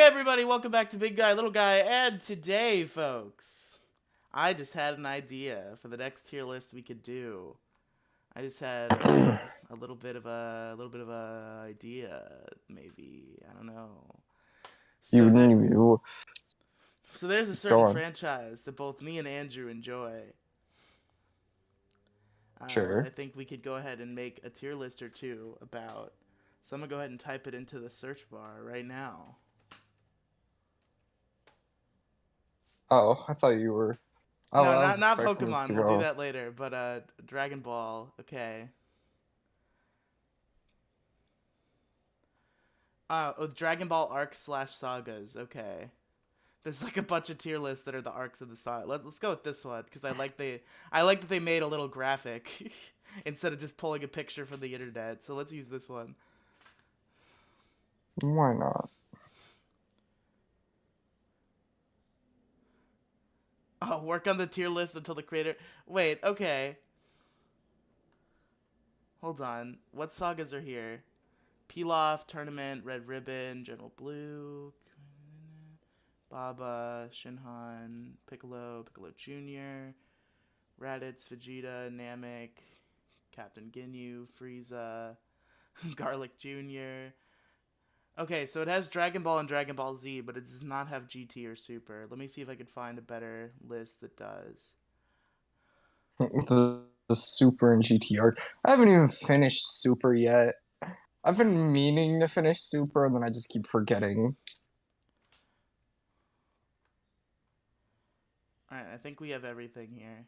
everybody, welcome back to Big Guy, Little Guy, and today, folks, I just had an idea for the next tier list we could do. I just had a little bit of a idea, maybe. I don't know. So there's a Go certain on. franchise that both me and Andrew enjoy. Sure. I think we could go ahead and make a tier list or two about. So I'm gonna go ahead and type it into the search bar right now. Oh, I thought you were. Oh, No, I was not expecting this to Pokemon. We'll do go. that later. But Dragon Ball. Okay. Dragon Ball Arc / Sagas. Okay. There's like a bunch of tier lists that are the arcs of the saga. Let's go with this one because I like that they made a little graphic instead of just pulling a picture from the internet. So let's use this one. Why not? Oh, work on the tier list until the creator. Wait, okay. Hold on. What sagas are here? Pilaf, Tournament, Red Ribbon, General Blue, Baba, Shinhan, Piccolo Jr., Raditz, Vegeta, Namek, Captain Ginyu, Frieza, Garlic Jr. Okay, so it has Dragon Ball and Dragon Ball Z, but it does not have GT or Super. Let me see if I can find a better list that does. The Super and GTR. I haven't even finished Super yet. I've been meaning to finish Super, and then I just keep forgetting. Alright, I think we have everything here.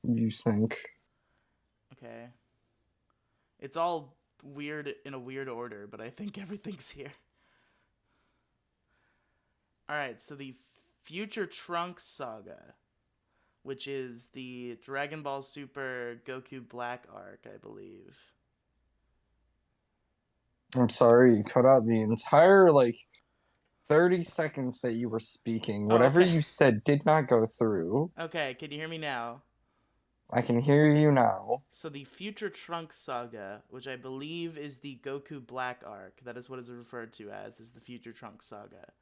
You think? Okay. It's all weird in a weird order, but I think everything's here. Alright, so the Future Trunks Saga, which is the Dragon Ball Super Goku Black arc, I believe. I'm sorry, you cut out the entire 30 seconds that you were speaking. Whatever you said did not go through. Okay, can you hear me now? I can hear you now. So the Future Trunks Saga, which I believe is the Goku Black arc, that is what is referred to as, is the Future Trunks Saga.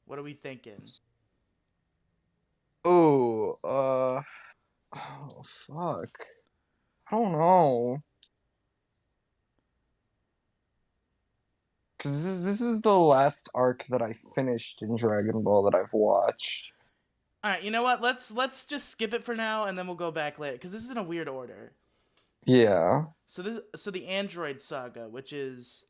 What are we thinking? Oh, fuck. I don't know. Because this is the last arc that I finished in Dragon Ball that I've watched. Alright, you know what? Let's just skip it for now, and then we'll go back later, because this is in a weird order. Yeah. So the Android Saga, which is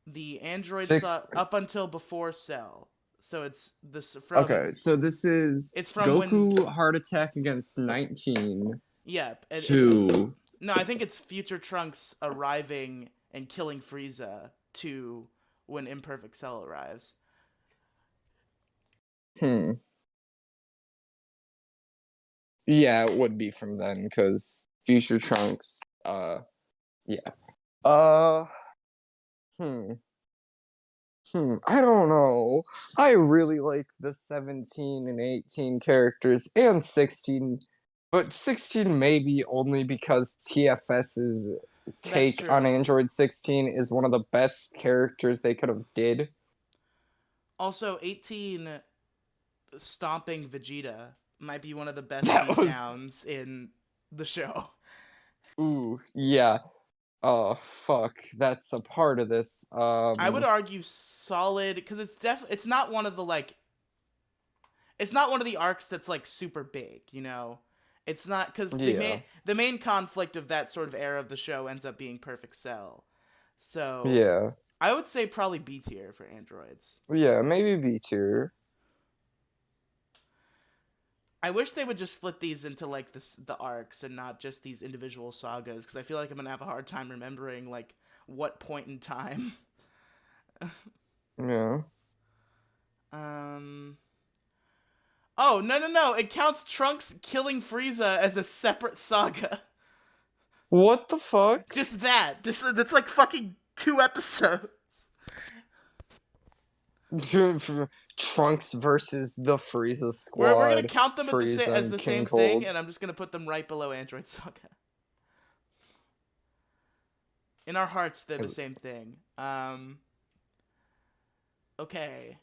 the Android Six. Saga up until before Cell. So it's this from. Okay, so this is It's from Goku when. Heart Attack against 19 Yep. to. No, I think it's Future Trunks arriving and killing Frieza to when Imperfect Cell arrives. Yeah, it would be from then, because Future Trunks, yeah. I don't know. I really like the 17 and 18 characters, and 16, but 16 maybe only because TFS's take on Android 16 is one of the best characters they could have did. Also, 18 stomping Vegeta might be one of the best beatdowns in the show. Ooh, yeah. Oh, fuck. That's a part of this. I would argue solid, because it's not one of the, it's not one of the arcs that's, super big, you know? It's not, because the main conflict of that sort of era of the show ends up being Perfect Cell. So, yeah. I would say probably B tier for androids. Yeah, maybe B tier. I wish they would just split these into the arcs and not just these individual sagas, because I feel like I'm gonna have a hard time remembering what point in time. Yeah. Oh, no! It counts Trunks killing Frieza as a separate saga. What the fuck? Just that. That's like fucking 2 episodes. Trunks versus the Frieza squad. We're gonna count them as the same thing, and I'm just gonna put them right below Android Saga. In our hearts, they're the same thing. Okay,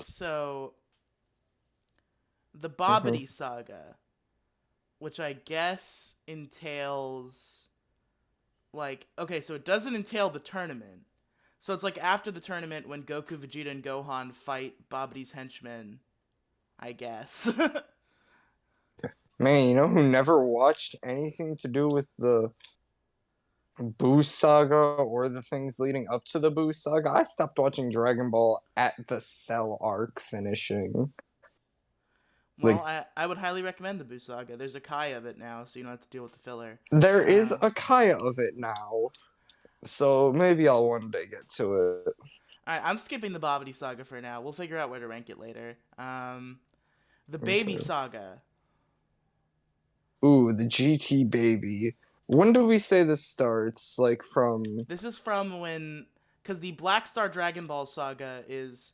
so the Hmm. Bobbity Saga, which I guess entails like okay, so it doesn't entail the tournament. So it's like after the tournament when Goku, Vegeta, and Gohan fight Bobbity's henchmen, I guess. Man, you know who never watched anything to do with the Boo Saga or the things leading up to the Boo Saga? I stopped watching Dragon Ball at the Cell arc finishing. Well, Like, I would highly recommend the Buu Saga. There's a Kai of it now, so you don't have to deal with the filler. there is Uh, a Kaya of it now, so maybe I'll one day get to it. I'm skipping the Bobbity Saga for now. We'll figure out where to rank it later. The Baby Okay. Saga. Ooh, the GT baby. When do we say this starts? Like from This is from when, because the Black Star Dragon Ball Saga is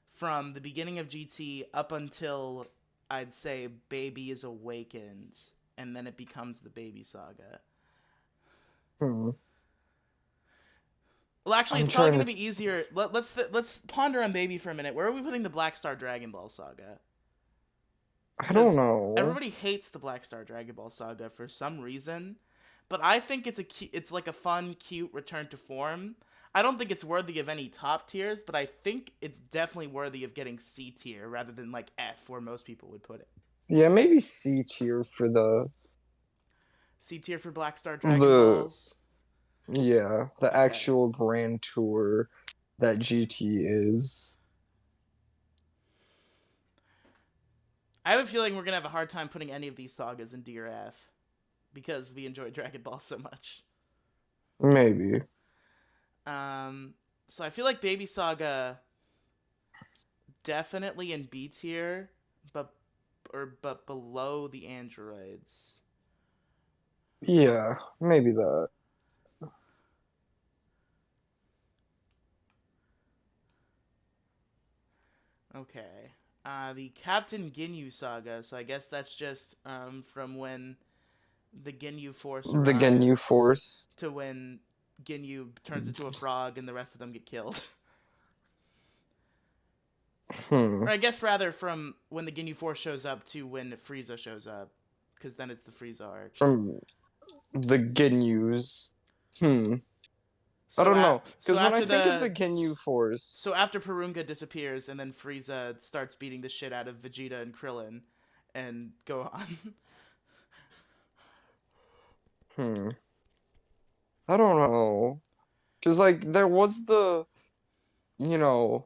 from the beginning of GT up until I'd say Baby is awakened, and then it becomes the Baby Saga. hmm, Well, actually, I'm it's probably trying going to to be easier. Let's ponder on Baby for a minute. Where are we putting the Black Star Dragon Ball Saga? I don't Because know. everybody hates the Black Star Dragon Ball Saga for some reason, but I think it's like a fun, cute return to form. I don't think it's worthy of any top tiers, but I think it's definitely worthy of getting C tier rather than like F, where most people would put it. Yeah, maybe C tier for C tier for Black Star Dragon the Balls. the Okay. actual grand tour that GT is. I have a feeling we're gonna have a hard time putting any of these sagas in D or F because we enjoy Dragon Ball so much. Maybe. Um, so I feel like Baby Saga definitely in B tier, but but below the androids. Yeah, maybe that. Okay. The Captain Ginyu Saga. So I guess that's just from when the Ginyu Force The Ginyu arrives Force. to when Ginyu turns into a frog and the rest of them get killed. Hmm. Or I guess rather from when the Ginyu Force shows up to when Frieza shows up, because then it's the Frieza arc. From the Ginyus. Hmm. I So don't know. so Because when I after think of the the Ginyu Force, so after Purunga disappears and then Frieza starts beating the shit out of Vegeta and Krillin and Gohan. hmm. I don't know. Because, like, there was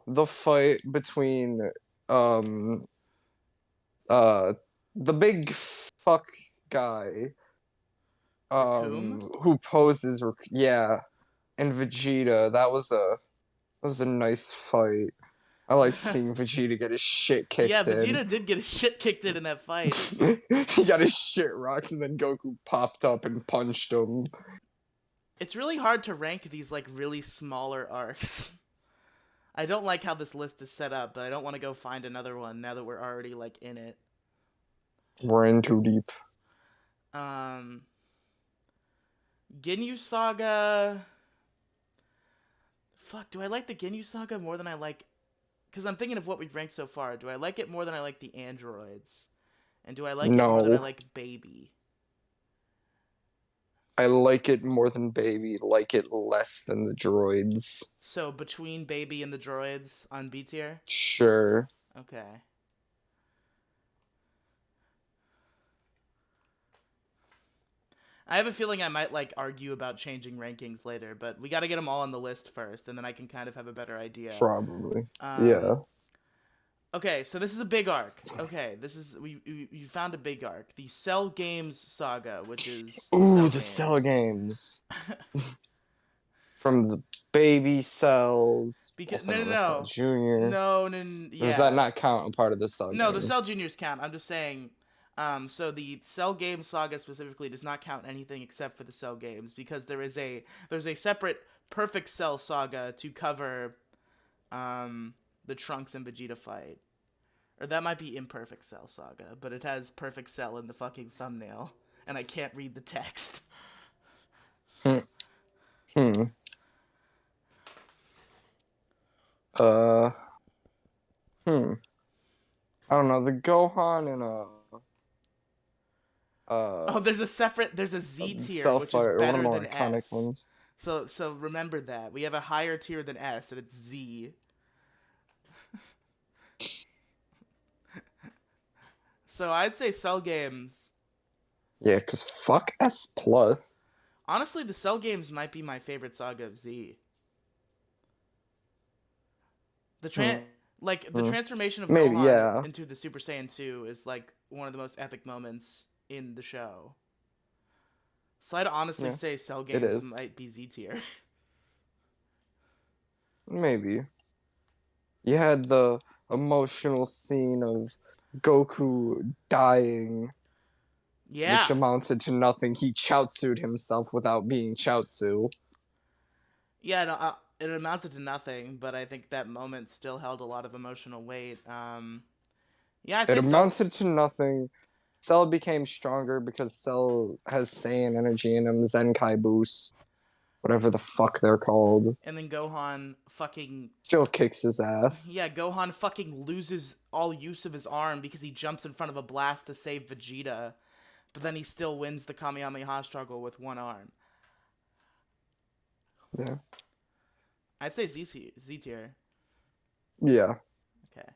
the fight between, um, uh, the big fuck guy, Recoome? who poses, yeah, and Vegeta. That was a nice fight. I like seeing Vegeta get his shit Yeah, kicked in. Vegeta did get his shit kicked in that fight. He got his shit rocked, and then Goku popped up and punched him. It's really hard to rank these like really smaller arcs. I don't like how this list is set up, but I don't want to go find another one now that we're already like in it. We're in too deep. Um Ginyu Saga. Fuck, do I like the Ginyu Saga more than I like cuz I'm thinking of what we've ranked so far. Do I like it more than I like the androids? And do I like it more than I No, like Baby? I like it more than Baby, like it less than the droids. So between Baby and the droids on B tier? Sure. Okay. I have a feeling I might like argue about changing rankings later, but we got to get them all on the list first, and then I can kind of have a better idea. Probably. Um, Yeah. okay, so this is a big arc. Okay, this is we found a big arc, the Cell Games Saga, which is the Ooh, Cell the Cell Games. games. From the baby cells, Because also no no known as Cell no Jr. no no Or does that yeah not count a part of the Cell no the Cell games? Juniors count. I'm just saying. So the Cell Games Saga specifically does not count anything except for the Cell Games because there's a separate Perfect Cell Saga to cover the Trunks and Vegeta fight. Or that might be Imperfect Cell Saga, but it has Perfect Cell in the fucking thumbnail, and I can't read the text. Hmm. Hmm. Uh, Hmm. I don't know. The Gohan and Oh, there's a Z tier, which is Cellfire, one of the better more than iconic S. ones. So remember that. We have a higher tier than S, and it's Z. So I'd say Cell games. Yeah, cause fuck S plus. Honestly, the Cell games might be my favorite saga of Z. The Hmm. the transformation of Maybe, Gohan yeah. into the Super Saiyan 2 is like one of the most epic moments in the show. So I'd honestly Yeah, say Cell it games is. might be Z tier. Maybe. You had the emotional scene of Goku dying, which Yeah. amounted to nothing. He Chaozu'd himself without being Chaozu. Yeah, no, it amounted to nothing, but I think that moment still held a lot of emotional weight. Yeah, I'd It say Cell. amounted to nothing. Cell became stronger because Cell has Saiyan energy in him, Zenkai boost, whatever the fuck they're called. And then Gohan fucking. Still kicks his ass. Yeah, Gohan fucking loses all use of his arm because he jumps in front of a blast to save Vegeta, but then he still wins the Kamehameha struggle with one arm. Yeah. I'd say Z tier. Yeah. Okay.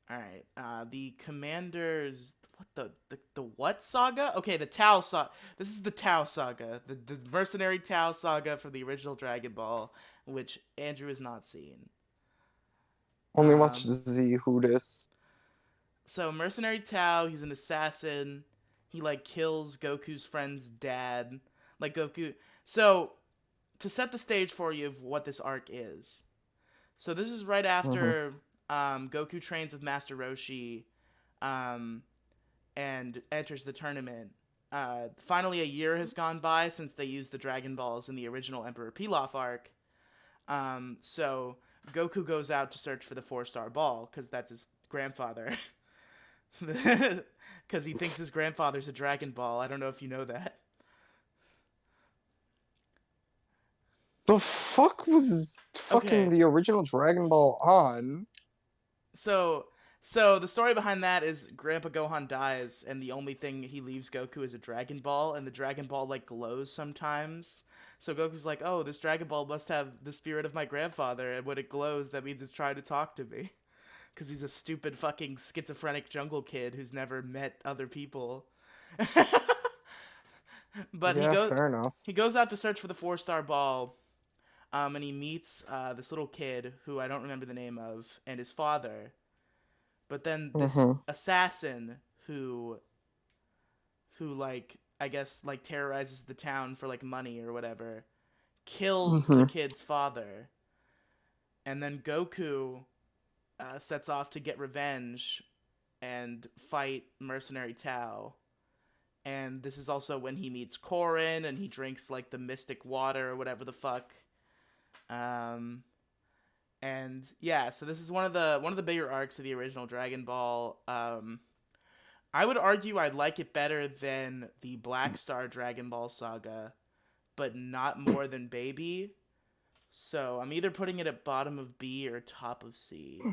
All right. The Commanders. What the what saga? Okay, the Tao saga. This is the Tao saga, the mercenary Tao saga from the original Dragon Ball, which Andrew has not seen. Only watch Um, Z Who Dis. so mercenary Tao, he's an assassin. He like kills Goku's friend's dad. Like Goku. So to set the stage for you of what this arc is. So this is right Mm-hmm. after Goku trains with Master Roshi, um, and enters the tournament. Finally, a year has gone by since they used the Dragon Balls in the original Emperor Pilaf arc. So Goku goes out to search for the 4-star ball because that's his grandfather. Because he thinks his grandfather's a Dragon Ball. I don't know if you know that. The fuck was fucking Okay, the original Dragon Ball on? so so the story behind that is Grandpa Gohan dies, and the only thing he leaves Goku is a Dragon Ball, and the Dragon Ball like glows sometimes. So Goku's like, "Oh, this Dragon Ball must have the spirit of my grandfather, and when it glows, that means it's trying to talk to me." Because he's a stupid fucking schizophrenic jungle kid who's never met other people. But Yeah, fair enough. he goes out to search for the 4-star ball, and he meets this little kid who I don't remember the name of, and his father. But then this Mm-hmm. assassin who like I guess like terrorizes the town for like money or whatever kills the Mm-hmm. kid's father, and then Goku sets off to get revenge and fight mercenary Tao. And this is also when he meets Korin and he drinks like the mystic water or whatever the fuck. Um, and yeah, so this is one of the bigger arcs of the original Dragon Ball. I would argue I like it better than the Black Star Dragon Ball saga, but not more than Baby. So I'm either putting it at bottom of B or top of C.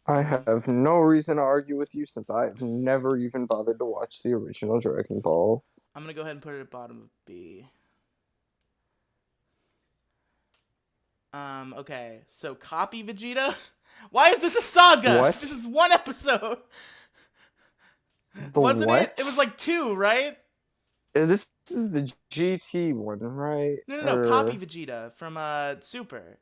I Um, have no reason to argue with you since I've never even bothered to watch the original Dragon Ball. I'm gonna go ahead and put it at bottom of B. Okay, so copy Vegeta. Why is this a saga? What? This is one episode. The Wasn't it? what? It was like two, right? This is the GT one, right? No, no, no. Copy Or Vegeta from Super.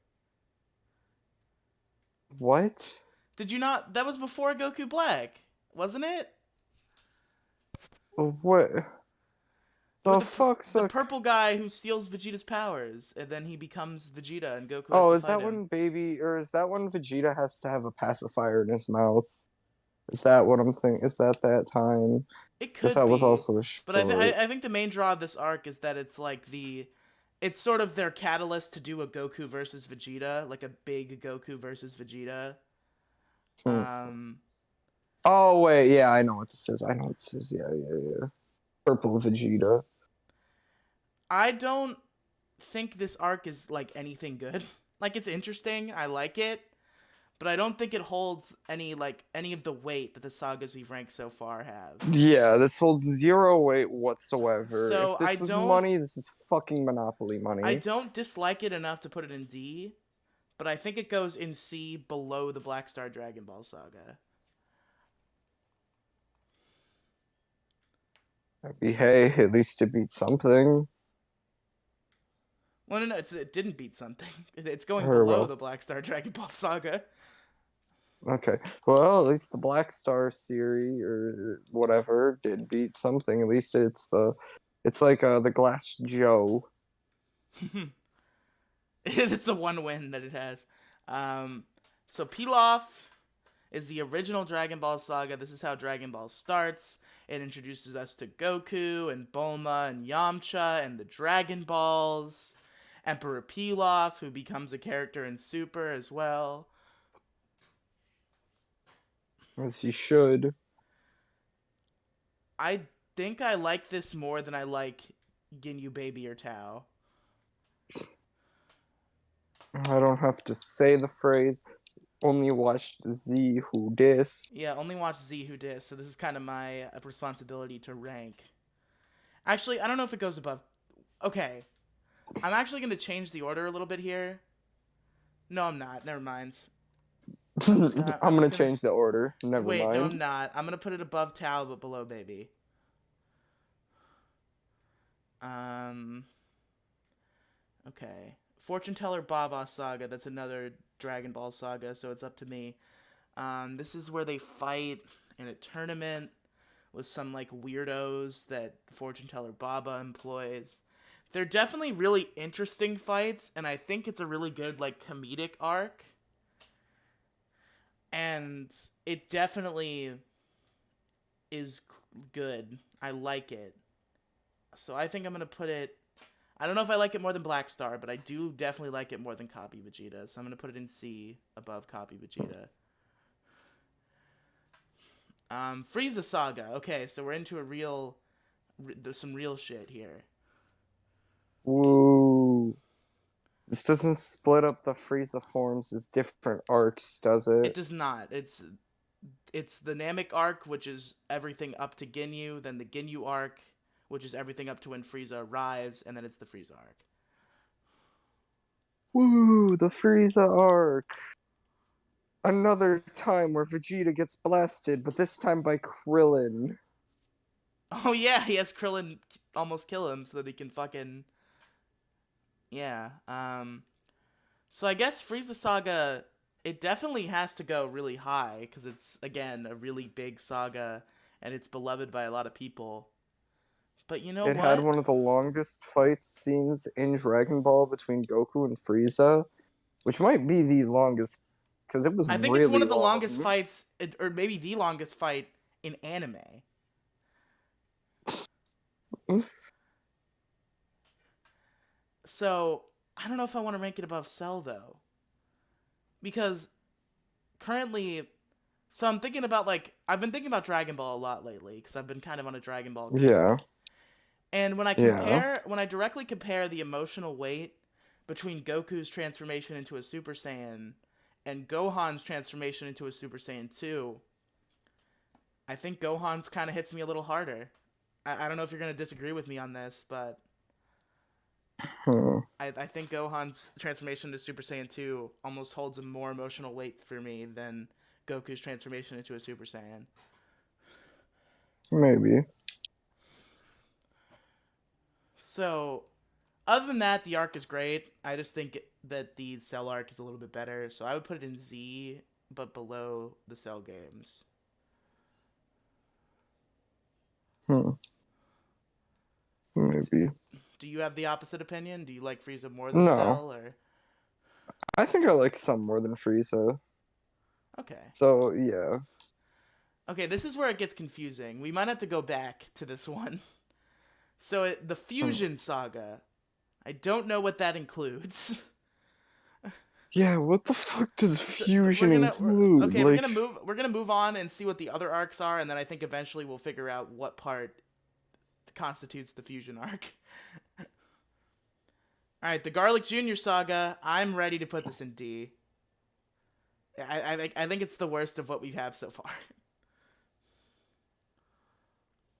what? Did you not? That was before Goku Black, wasn't it? What? With The fuck's the a... purple guy who steals Vegeta's powers, and then he becomes Vegeta, and Goku has Oh, to is fight that him. when baby, or is that when Vegeta has to have a pacifier in his mouth? Is that what I'm thinking? Is that time? It Because could that was be, also but I, th- short. I I think the main draw of this arc is that it's sort of their catalyst to do a Goku versus Vegeta, like a big Goku versus Vegeta. Hmm. Um, Oh wait, yeah, I know what this is. I know what this is. Yeah. Purple Vegeta. I don't think this arc is like anything good. Like, it's interesting. I like it. But I don't think it holds any of the weight that the sagas we've ranked so far have. Yeah, this holds zero weight whatsoever. If So this was money, this is fucking Monopoly I money. don't dislike it enough to put it in D, but I think it goes in C below the Black Star Dragon Ball Saga. Hey, at least it beat something. Well, no, it didn't beat something. It's going Or below well, the Black Star Dragon Ball Saga. okay. Well, at least the Black Star series or whatever did beat something. At least it's like the Glass Joe. It's the one win that it has. So Pilaf is the original Dragon Ball Saga. This is how Dragon Ball starts. It introduces us to Goku and Bulma and Yamcha and the Dragon Balls. Emperor Pilaf, who becomes a character in Super as well. As he should. I think I like this more than I like Ginyu Baby or Tao. I don't have to say the phrase. Only watched Z Who Dis. Yeah, only watch Z Who Dis, so this is kind of my responsibility to rank. Actually, I don't know if it goes above. Okay, I'm actually going to change the order a little bit here. No, I'm not. Never mind. I'm gonna change the order. Never Wait, mind. no, I'm not. I'm going to put it above Tao, but below Baby. Okay. Fortune Teller Baba Saga. That's another Dragon Ball Saga, so it's up to me. This is where they fight in a tournament with some like weirdos that Fortune Teller Baba employs. They're definitely really interesting fights, and I think it's a really good like comedic arc. And it definitely is good. I like it. So I think I'm gonna put it. I don't know if I like it more than Black Star, but I do definitely like it more than Copy Vegeta. So I'm gonna put it in C above Copy Vegeta. Frieza Saga. Okay, so we're into there's some real shit here. Woo. This doesn't split up the Frieza forms as different arcs, does It it? does not. It's the Namek arc, which is everything up to Ginyu, then the Ginyu arc, which is everything up to when Frieza arrives, and then it's the Frieza arc. Woo, the Frieza arc. Another time where Vegeta gets blasted, but this time by Krillin. Oh yeah, he has Krillin almost kill him so that he can fucking yeah. So I guess Frieza Saga, it definitely has to go really high because it's again a really big saga and it's beloved by a lot of people. But you know It had what? one of the longest fight scenes in Dragon Ball between Goku and Frieza, which might be the longest because it was I think it's one really of the longest long. fights, or maybe the longest fight in anime. So I don't know if I want to rank it above Cell though, because currently, so I'm thinking about like I've been thinking about Dragon Ball a lot lately because I've been kind of on a Dragon Ball Yeah, kick. And yeah. when I directly compare the emotional weight between Goku's transformation into a Super Saiyan and Gohan's transformation into a Super Saiyan 2, I think Gohan's kind of hits me a little harder. I don't know if you're going to disagree with me on this, but Hmm. I think Gohan's transformation into Super Saiyan 2 almost holds a more emotional weight for me than Goku's transformation into a Super Saiyan. Maybe. So, other than that, the arc is great. I just think that the Cell arc is a little bit better, so I would put it in Z, but below the Cell games. Hmm. Maybe. Do you have the opposite opinion? Do you like Frieza more than No. Cell, or I think I like some more than Frieza. okay? So, yeah. Okay, this is where it gets confusing. We might have to go back to this one. So, the Hmm. Fusion Saga. I don't know what that includes. Yeah, what the fuck does So fusion include? okay, we're Like, gonna move on and see what the other arcs are, and then I think eventually we'll figure out what part constitutes the fusion arc. All right, the Garlic Jr. Saga. I'm ready to put this in D. I think it's the worst of what we have so far.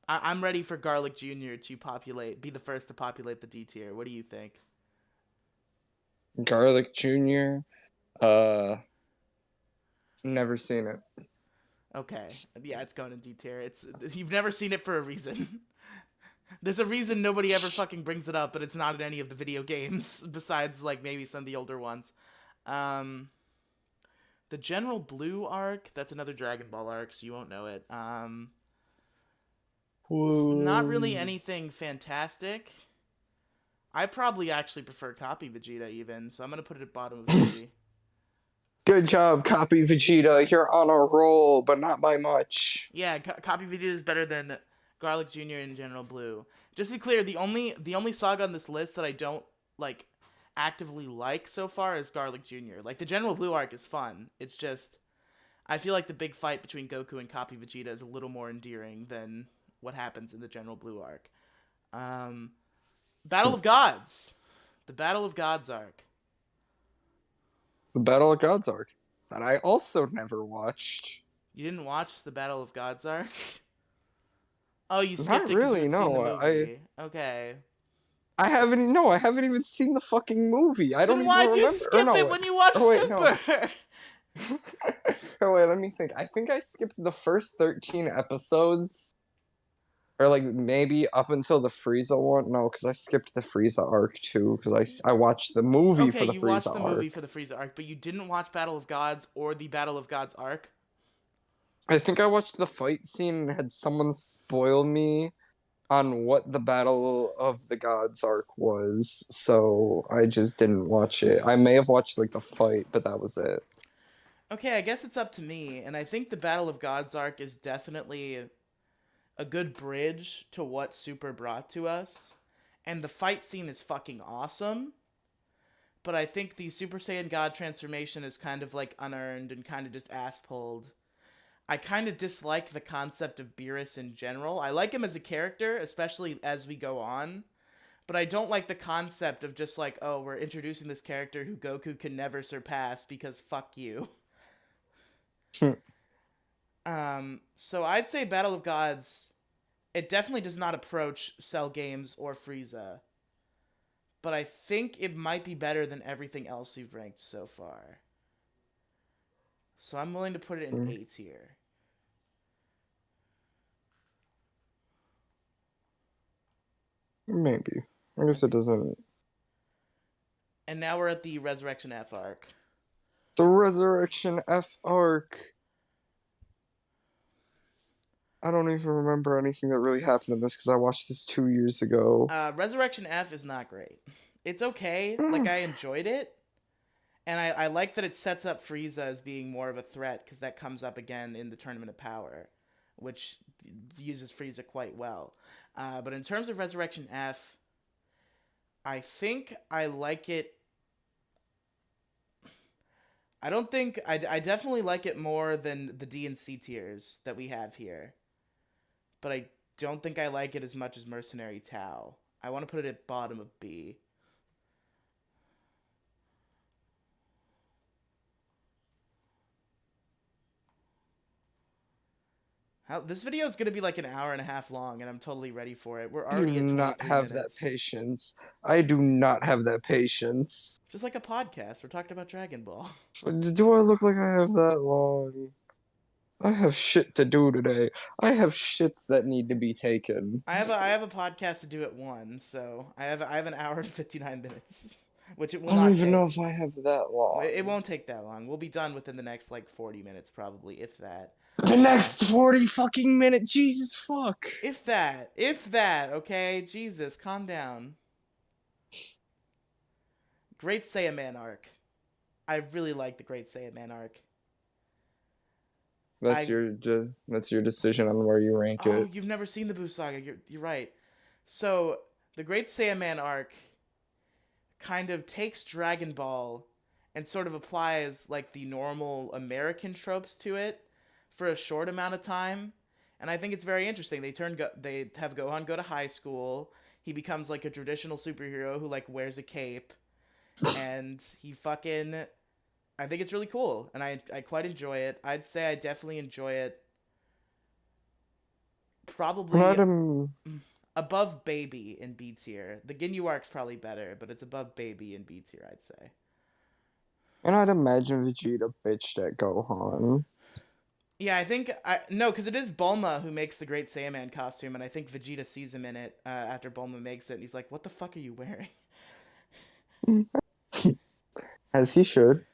I'm ready for Garlic Jr. to be the first to populate the D tier. What do you think? Garlic Jr. Never seen it. Okay, yeah, it's going in D tier. You've never seen it for a reason. There's a reason nobody ever fucking brings it up, but it's not in any of the video games besides like maybe some of the older ones. Um, the General Blue arc, that's another Dragon Ball arc, so you won't know it. It's not really anything fantastic. I probably actually prefer Copy Vegeta even, so I'm gonna put it at bottom of D. Good job, Copy Vegeta. You're on a roll, but not by much. Yeah, Copy Vegeta is better than Garlic Jr. and General Blue. Just to be clear, the only saga on this list that I don't like actively like so far is Garlic Jr. Like the General Blue arc is fun. It's just I feel like the big fight between Goku and Copy Vegeta is a little more endearing than what happens in the General Blue arc. Battle of Gods. The Battle of Gods arc. The Battle of Gods arc that I also never watched. You didn't watch the Battle of Gods arc? Oh, you skipped Not it because really. you had seen the No, movie. Okay. I haven't. No, I haven't even seen the fucking movie. I don't Then even why'd remember. you skip it when you watched Super? Oh wait, let me think. I think I skipped the first 13 episodes, or like maybe up until the Frieza one. No, because I skipped the Frieza arc too. Because I watched the movie Okay, for the you Frieza watched the arc. movie for the Frieza arc, but you didn't watch Battle of Gods or the Battle of Gods arc? I think I watched the fight scene and had someone spoil me on what the Battle of the Gods arc was, so I just didn't watch it. I may have watched like the fight, but that was it. Okay, I guess it's up to me, and I think the Battle of Gods arc is definitely a good bridge to what Super brought to us, and the fight scene is fucking awesome, but I think the Super Saiyan God transformation is kind of like unearned and kind of just ass-pulled. I kind of dislike the concept of Beerus in general. I like him as a character, especially as we go on, but I don't like the concept of just like, oh, we're introducing this character who Goku can never surpass because fuck you. So I'd say Battle of Gods, it definitely does not approach Cell Games or Frieza, but I think it might be better than everything else you've ranked so far. So I'm willing to put it in A tier. Maybe. I guess it doesn't. And now we're at the Resurrection F arc. The Resurrection F arc. I don't even remember anything that really happened in this because I watched this 2 years ago. Resurrection F is not great. It's okay. Like, I enjoyed it. And I like that it sets up Frieza as being more of a threat because that comes up again in the Tournament of Power, which uses Frieza quite well. But in terms of Resurrection F, I think I like it. I don't think I definitely like it more than the D and C tiers that we have here, but I don't think I like it as much as Mercenary Tau. I want to put it at bottom of B. This video is going to be like an hour and a half long, and I'm totally ready for it. We're already at 23 not have minutes. that patience. I do not have that patience. Just like a podcast. We're talking about Dragon Ball. Do I look like I have that long? I have shit to do today. I have shits that need to be taken. I have a podcast to do at 1, so I have an hour and 59 minutes, which it will I not don't take. even know if I have that long. It won't take that long. We'll be done within the next like 40 minutes probably, if that. The next 40 fucking minutes, Jesus fuck. If that, okay? Jesus, calm down. Great Saiyaman arc. I really like the Great Saiyaman arc. That's your decision on where you rank it. Oh, you've never seen the Boo Saga. You're right. So, the Great Saiyaman arc kind of takes Dragon Ball and sort of applies like the normal American tropes to it for a short amount of time, and I think it's very interesting. They have Gohan go to high school. He becomes like a traditional superhero who like wears a cape, and he fucking. I think it's really cool, and I quite enjoy it. I'd say I definitely enjoy it. Probably Not um, above Baby in B tier. The Ginyu arc's probably better, but it's above Baby in B tier, I'd say. and I'd imagine Vegeta bitched at Gohan. Yeah, I think I no, because it is Bulma who makes the Great Saiyaman costume, and I think Vegeta sees him in it after Bulma makes it, and he's like, "What the fuck are you wearing?" As he should.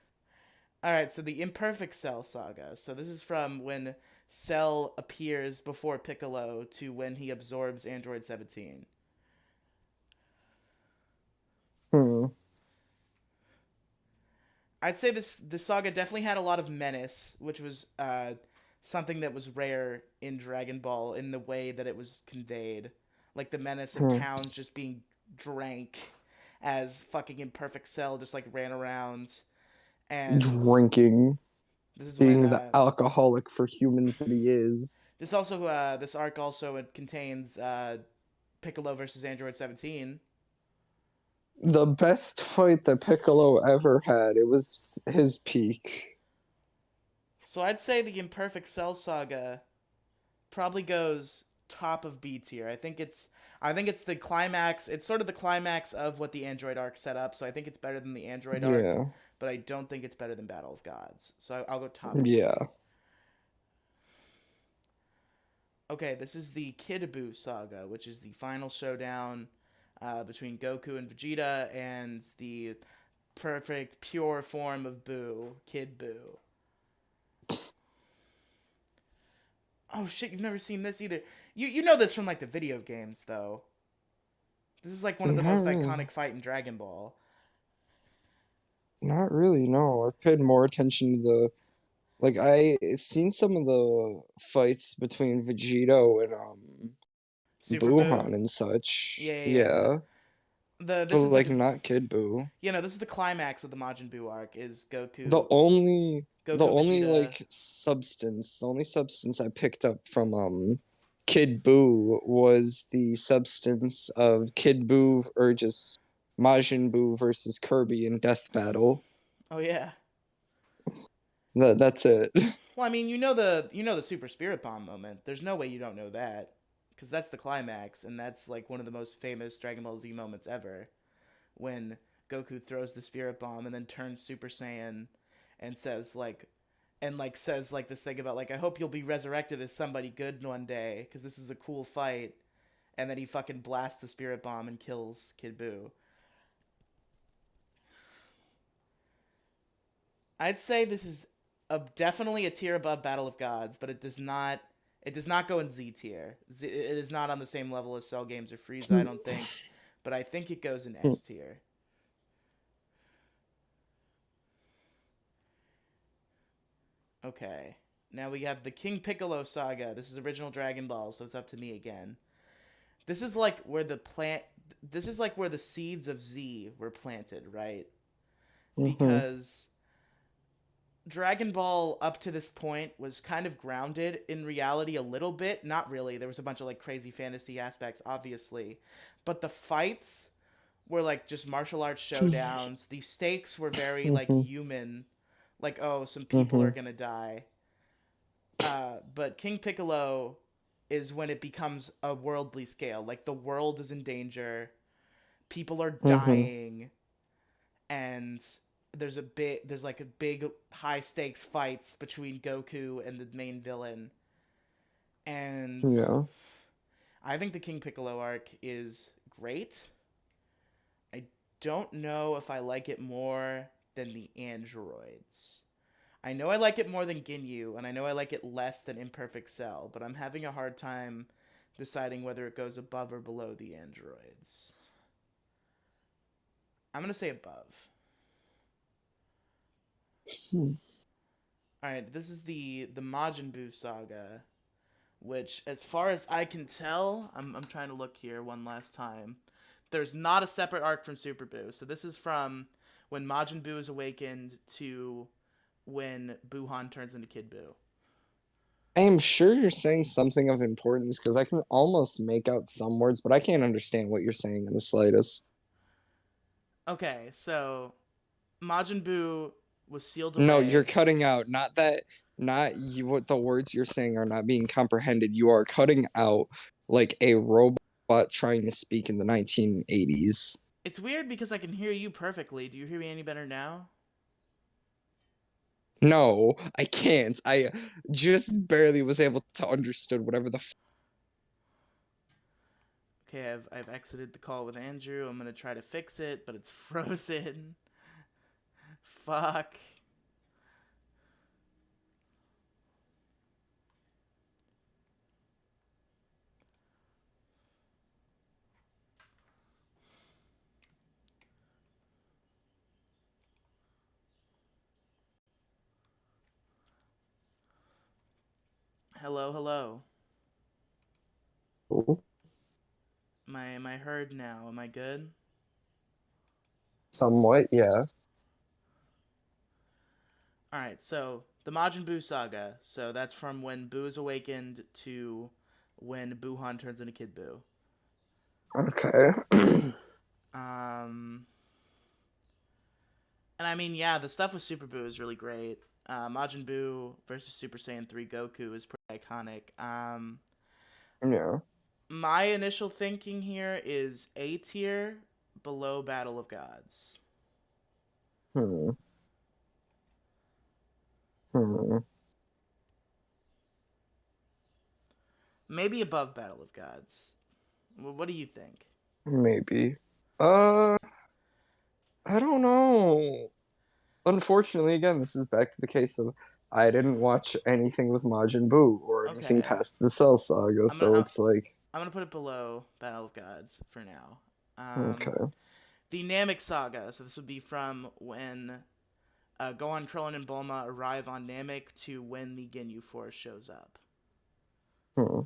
All right, so the Imperfect Cell saga. So this is from when Cell appears before Piccolo to when he absorbs Android 17. Hmm. I'd say this saga definitely had a lot of menace, which was something that was rare in Dragon Ball in the way that it was conveyed, like the menace of Hmm. towns just being drank as fucking Imperfect Cell just like ran around, and Drinking, this is when being the alcoholic for humans that he is. this arc also it contains Piccolo versus Android 17. The best fight that Piccolo ever had. It was his peak. So I'd say the Imperfect Cell saga probably goes top of B tier. I think it's the climax. It's sort of the climax of what the Android arc set up. So I think it's better than the Android arc, Yeah. but I don't think it's better than Battle of Gods. So I'll go top B. Yeah. Okay, this is the Kid Buu Saga, which is the final showdown between Goku and Vegeta and the perfect pure form of Buu, Kid Buu. Oh shit, you've never seen this either. You know this from like the video games though. This is like one of the Not most really. iconic fight in Dragon Ball. Not really, no. I paid more attention to the like I seen some of the fights between Vegito and Super Buu? Buhan and such. Yeah, yeah, yeah. Yeah. The But this is like the not Kid Buu. this is the climax of the Majin Buu arc is The Goku only the Goku and only Vegeta. like the only substance I picked up from Kid Buu was the substance of Kid Buu or just Majin Buu versus Kirby in Death Battle. Oh yeah. That's it. Well, I mean, you know the Super Spirit Bomb moment. There's no way you don't know that cuz that's the climax and that's like one of the most famous Dragon Ball Z moments ever when Goku throws the Spirit Bomb and then turns Super Saiyan and says like this thing about like I hope you'll be resurrected as somebody good one day because this is a cool fight, and then he fucking blasts the Spirit Bomb and kills Kid Buu. I'd say this is definitely a tier above Battle of Gods, but it does not go in Z tier. It is not on the same level as Cell Games or Frieza, I don't think, but I think it goes in S tier. Okay. Now we have the King Piccolo Saga. This is original Dragon Ball, so it's up to me again. This is like where the plant this is like where the seeds of Z were planted, right? Hmm. Because Dragon Ball up to this point was kind of grounded in reality a little bit. Not really. There was a bunch of like crazy fantasy aspects, obviously. But the fights were like just martial arts showdowns. The stakes were very like Hmm. human. Like, oh, some people are Hmm. gonna die. But King Piccolo is when it becomes a worldly scale. Like the world is in danger, people are Hmm. dying, and there's like a big high stakes fights between Goku and the main villain. And Yeah. I think the King Piccolo arc is great. I don't know if I like it more than the androids. I know I like it more than Ginyu, and I know I like it less than Imperfect Cell, but I'm having a hard time deciding whether it goes above or below the androids. I'm gonna say above. Hmm. All right, this is the Majin Buu Saga, which, as far as I can tell, I'm trying to look here one last time. There's not a separate arc from Super Buu, so this is from when Majin Buu is awakened to when Buhan turns into Kid Buu. I am sure you're saying something of importance because I can almost make out some words, but I can't understand what you're saying in the slightest. Okay, so Majin Buu was sealed No, you're away. cutting out. Not that, not you. What the words you're saying are not being comprehended. You are cutting out like a robot trying to speak in the 1980s. It's weird because I can hear you perfectly. Do you hear me any better now? No, I can't. I just barely was able to understood whatever the. Okay, I've exited the call with Andrew. I'm gonna try to fix it, but it's frozen. Fuck. Hello, hello. Am I heard now? Am I good? Somewhat, yeah. All right. So the Majin Buu Saga. So that's from when Buu is awakened to when Buuhan turns into Kid Buu. Okay. Um, and I mean, yeah, the stuff with Super Buu is really great. Majin Buu versus Super Saiyan 3 Goku is pretty iconic. Yeah. My initial thinking here is A tier below Battle of Gods. Hmm. Hmm. Maybe above Battle of Gods. What do you think? Maybe. Uh, I don't know. Unfortunately, again, this is back to the case of I didn't watch anything with Majin Buu or anything Okay. past the Cell Saga, I'm gonna so I'm, it's like, I'm gonna put it below Battle of Gods for now. okay. The Namek Saga. So this would be from when Gohan, Krillin, and Bulma arrive on Namek to when the Ginyu Force shows up. Hmm.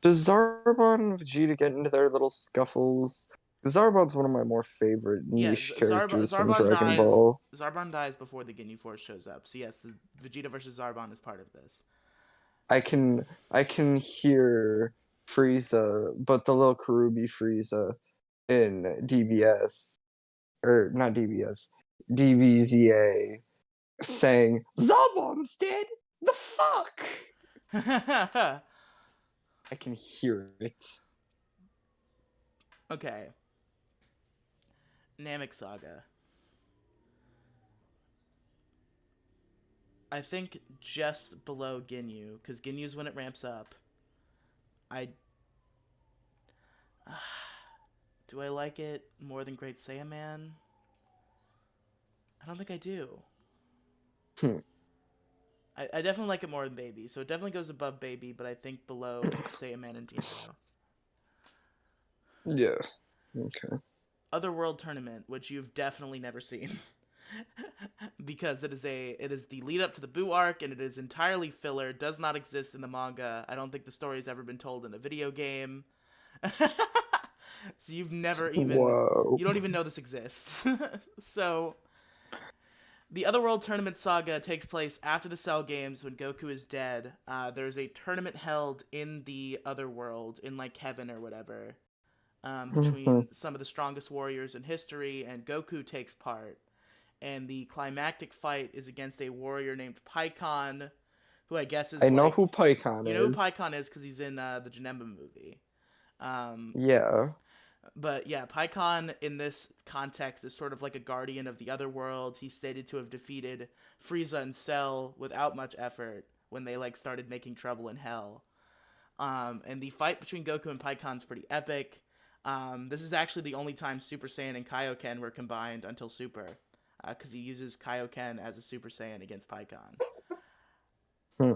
Does Zarbon and Vegeta get into their little scuffles? 'Cause Zarbon's one of my more favorite Yeah, niche characters from Dragon dies. Ball. Zarbon dies before the Ginyu Force shows up. So yes, the Vegeta versus Zarbon is part of this. I can hear Frieza, but the little Karubi Frieza in DBS or not DBS, DBZA saying Zarbon's dead. The fuck! I can hear it. Okay, Namek Saga. I think just below Ginyu, because Ginyu's when it ramps up. I do I like it more than Great Saiyaman? I don't think I do. Hmm. I definitely like it more than Baby, so it definitely goes above Baby, but I think below Saiyaman and Ginyu. Yeah. Okay. Otherworld Tournament, which you've definitely never seen. Because it is the lead up to the Buu arc and it is entirely filler, does not exist in the manga. I don't think the story has ever been told in a video game. So Whoa. you don't even know this exists. So the Otherworld Tournament saga takes place after the Cell Games when Goku is dead. There's a tournament held in the Otherworld, in like heaven or whatever, Mhm. between some of the strongest warriors in history, and Goku takes part. And the climactic fight is against a warrior named Pikkon, who I guess I is know like, who Pycon you know who is. Pikkon is because he's in the Janemba movie. Um, Yeah. but yeah, Pikkon in this context is sort of like a guardian of the other world. He's stated to have defeated Frieza and Cell without much effort when they like started making trouble in Hell. And the fight between Goku and Pikkon's pretty epic. This is actually the only time Super Saiyan and Kaioken were combined until Super, because he uses Kaioken as a Super Saiyan against Pikkon. Hmm.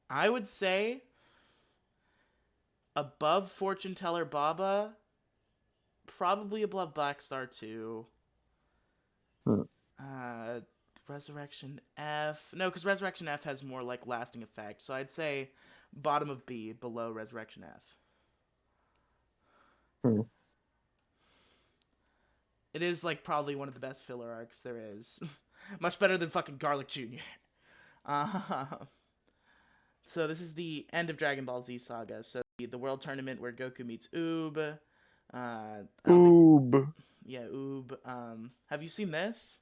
I would say above Fortune Teller Baba, probably above Black Star 2. Hmm. Uh, Resurrection F. No, because Resurrection F has more like lasting effect. So I'd say bottom of B, below Resurrection F. Hmm. It is like probably one of the best filler arcs there is. Much better than fucking Garlic Jr. Uh, so this is the end of Dragon Ball Z Saga. So the world tournament where Goku meets Oob. I don't think. Oob. Yeah, Oob. Have you seen this?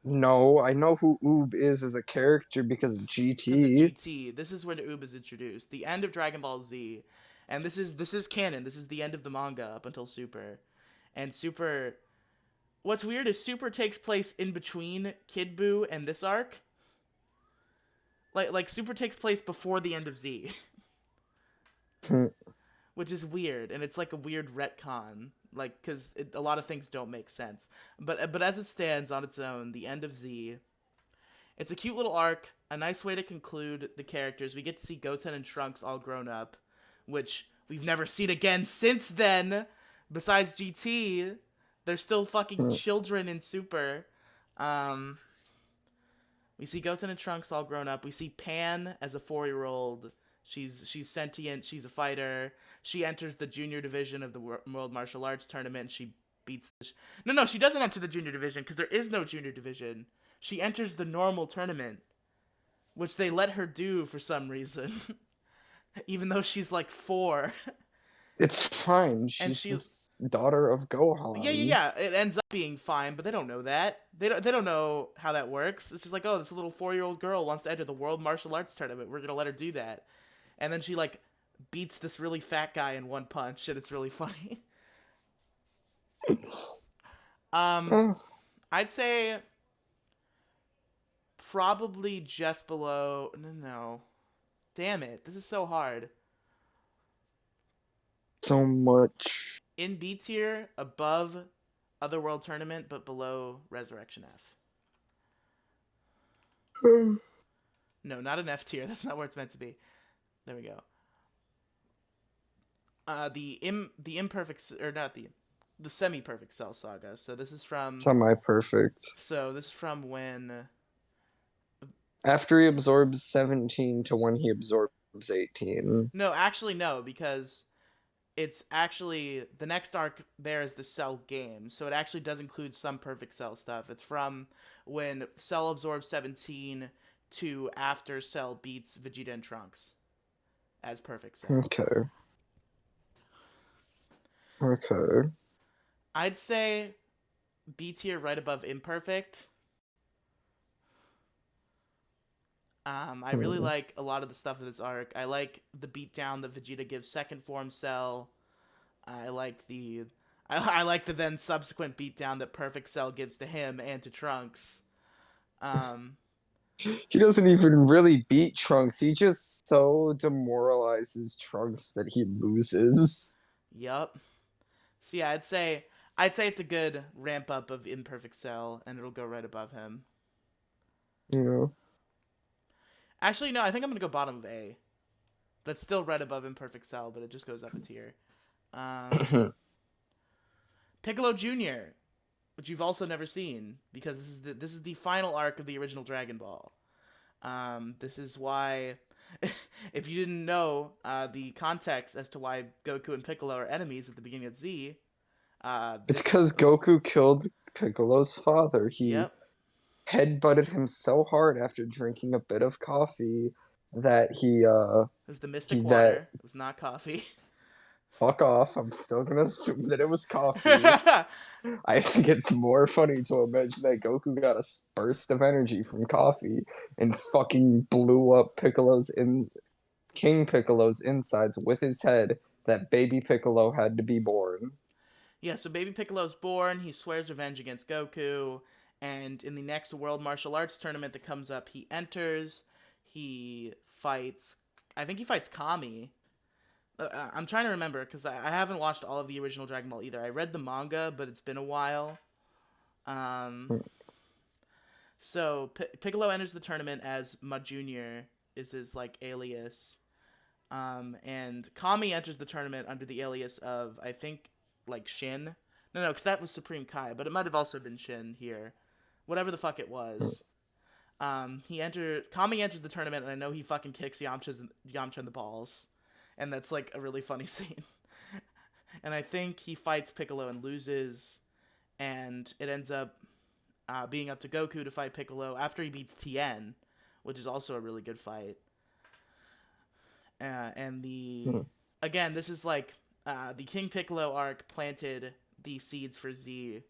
No, I know who Oob is as a character because of Because of GT. GT. This is when Oob is introduced. The end of Dragon Ball Z, and this is canon. This is the end of the manga up until Super, and Super. What's weird is Super takes place in between Kid Buu and this arc. Like Super takes place before the end of Z, which is weird, and it's like a weird retcon. Like, because a lot of things don't make sense. But as it stands on its own, the end of Z, it's a cute little arc, a nice way to conclude the characters. We get to see Goten and Trunks all grown up, which we've never seen again since then. Besides GT, they're still fucking children in Super. Um, we see Goten and Trunks all grown up. We see Pan as a 4-year-old. She's sentient. She's a fighter. She enters the junior division of the World Martial Arts Tournament. She beats the. No, she doesn't enter the junior division because there is no junior division. She enters the normal tournament, which they let her do for some reason, even though she's like 4. It's fine. And She's she, the daughter of Gohan. yeah, it ends up being fine, but they don't know that. They don't know how that works. It's just like, oh, this little 4-year-old girl wants to enter the World Martial Arts Tournament. We're gonna let her do that, and then she like beats this really fat guy in one punch, and it's really funny. um, Oh, I'd say probably just below. No, damn it, this is so hard. so much. In B tier, above Otherworld Tournament, but below Resurrection F. No, not an F tier. That's not where it's meant to be. There we go. The imperfect, or not the semi perfect Cell Saga. So this is from. Semi-perfect. So this is from when. After he absorbs 17 to when he absorbs 18. No, actually no, because it's actually the next arc there is the Cell game, so it actually does include some perfect Cell stuff. It's from when Cell absorbs 17 to after Cell beats Vegeta and Trunks as perfect Cell. Okay. Okay. I'd say B tier right above imperfect. I really like a lot of the stuff of this arc. I like the beatdown that Vegeta gives second form Cell. I like I like the then subsequent beatdown that Perfect Cell gives to him and to Trunks. He doesn't even really beat Trunks. He just so demoralizes Trunks that he loses. Yup. So yeah, I'd say it's a good ramp up of Imperfect Cell, and it'll go right above him. You know. Actually, no, I think I'm gonna go bottom of A. That's still right above Imperfect Cell, but it just goes up a tier. Piccolo Jr., which you've also never seen because this is the final arc of the original Dragon Ball. This is why, if you didn't know the context as to why Goku and Piccolo are enemies at the beginning of Z, It's because Goku killed Piccolo's father. He yep, headbutted him so hard after drinking a bit of coffee that it was the Mystic that Water. It was not coffee. fuck off. I'm still gonna assume that it was coffee. I think it's more funny to imagine that Goku got a burst of energy from coffee and fucking blew up King Piccolo's insides with his head that baby Piccolo had to be born. Yeah, so baby Piccolo's born, he swears revenge against Goku, and in the next World Martial Arts Tournament that comes up, he enters, he fights, I think he fights Kami. I'm trying to remember, because I haven't watched all of the original Dragon Ball either. I read the manga, but it's been a while. So Piccolo enters the tournament as Ma Jr. is his, like, alias. And Kami enters the tournament under the alias of, I think, like, Shin. No, because that was Supreme Kai, but it might have also been Shin here. Whatever the fuck it was. Kami enters the tournament, and I know he fucking kicks Yamcha in the balls. And that's, like, a really funny scene. And I think he fights Piccolo and loses, and it ends up being up to Goku to fight Piccolo after he beats Tien, which is also a really good fight. And Hmm. again, this is like the King Piccolo arc planted the seeds for Z,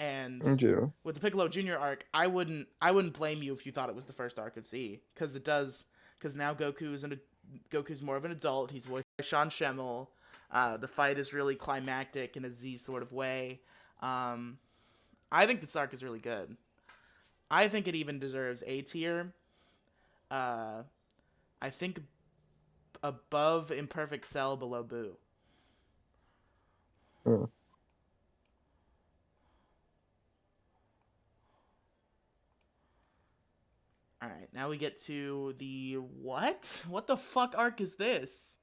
and Yeah. with the Piccolo Jr. arc, I wouldn't blame you if you thought it was the first arc of Z, because it does, because now Goku's more of an adult. He's voiced by Sean Schemmel. The fight is really climactic in a Z sort of way. Um, I think this arc is really good. I think it even deserves A tier. Uh, I think above Imperfect Cell, below Buu. Hmm. All right, now we get to the what? What the fuck arc is this?